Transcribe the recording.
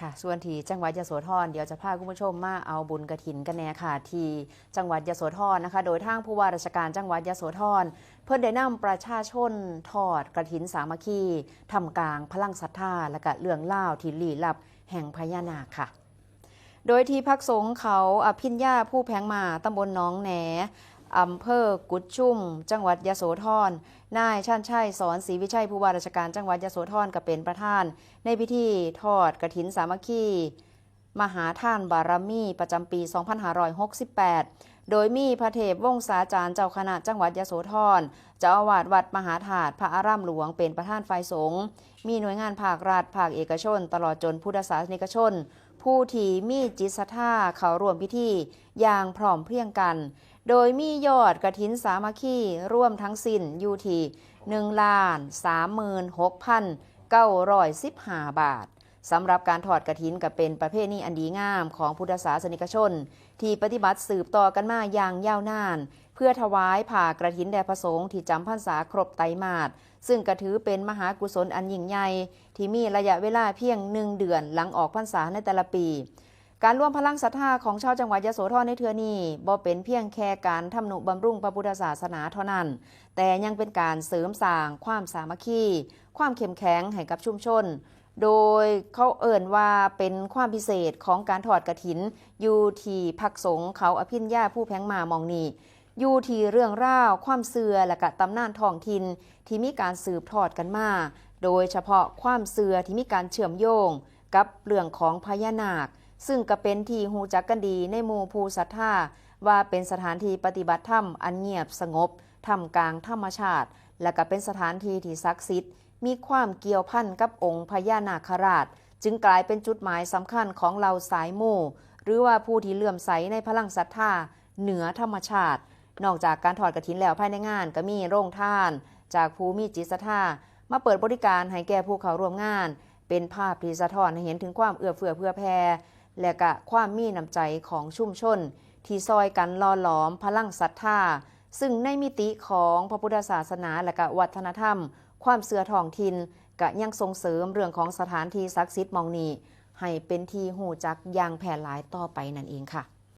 ค่ะส่วนที่จังหวัดยโสธรเดี๋ยวจะพาคุณผู้ชมมาเอาบุญกฐินกันแน่ค่ะที่จังหวัดยโสธรนะคะโดยทางผู้ว่าราชการจังหวัดยโสธรเพิ่นได้นำประชาชนทอดกฐินสามัคคีทำกลางพลังศรัทธาและก็เรื่องเล่าที่ลี้ลับแห่งพญานาคค่ะโดยที่พักสงฆ์เขาอภิญญาผู้แพงมาตำบลหนองแหนอำเภอกุดชุ่มจังหวัดยโสธรนายชันชัยสอนศรีวิชัยผู้ว่าราชการจังหวัดยโสธรก็เป็นประธานในพิธีทอดกฐินสามัคคีมหาทานบารมีประจำปี 2568 โดยมีพระเทพวงศาจารย์เจ้าคณะจังหวัดยโสธรเจ้าอาวาสวัดมหาธาตุพระอารามหลวงเป็นประธานฝ่ายสงฆ์มีหน่วยงานภาครัฐภาคเอกชนตลอดจนพุทธศาสนิกชนผู้ที่มีจิตศรัทธาเข้าร่วมพิธีอย่างพร้อมเพรียงกันโดยมียอดกฐินสามัคคีร่วมทั้งสิ้นอยู่ที่1,36,915 บาทสำหรับการถอดกฐินก็เป็นประเพณีอันดีงามของพุทธศาสนิกชนที่ปฏิบัติสืบต่อกันมาอย่างยาวนานเพื่อถวายผ่ากฐินแด่พระสงฆ์ที่จำพรรษาครบไตรมาสซึ่งก็ถือเป็นมหากุศลอันยิ่งใหญ่ที่มีระยะเวลาเพียง1 เดือนหลังออกพรรษาในแต่ละปีการร่วมพลังศรัทธาของชาวจังหวัดยโสธรในเทื่อนี้บ่เป็นเพียงแค่การทำนุบำรุงพระพุทธศาสนาเท่านั้นแต่ยังเป็นการเสริมสร้างความสามัคคีความเข้มแข็งให้กับชุมชนโดยเขาเอ่ยว่าเป็นความพิเศษของการถอดกฐินอยู่ที่พักสงฆ์เขาอภิญญาผู้แพงมามองนี้อยู่ที่เรื่องราวความเสื่อและก็ตำนานท้องถิ่นที่มีการสืบทอดกันมาโดยเฉพาะความเสื่อที่มีการเชื่อมโยงกับเรื่องของพญานาคซึ่งก็เป็นที่ฮู้จักกันดีในหมู่ผู้ศรัทธาว่าเป็นสถานที่ปฏิบัติธรรมอันเงียบสงบท่ามกลางธรรมชาติและก็เป็นสถานที่ที่ศักดิ์สิทธิ์มีความเกี่ยวพันกับองค์พญานาคราชจึงกลายเป็นจุดหมายสำคัญของเหล่าสายมู่หรือว่าผู้ที่เลื่อมใสในพลังศรัทธาเหนือธรรมชาตินอกจากการถอดกฐินแล้วภายในงานก็มีโรงทานจากผู้มีจิตศรัทธามาเปิดบริการให้แก่ผู้เข้าร่วมงานเป็นภาพที่สะท้อนให้เห็นถึงความเอื้อเฟื้อเผื่อแผ่และก็ความมีน้ำใจของชุมชนที่ซอยกันหล่อหลอมพลังศรัทธาซึ่งในมิติของพระพุทธศาสนาและก็วัฒนธรรมความเสื่อท้องถิ่นก็ยังส่งเสริมเรื่องของสถานที่ศักดิ์สิทธิ์มองนี้ให้เป็นที่หูจักอย่างแพร่หลายต่อไปนั่นเองค่ะ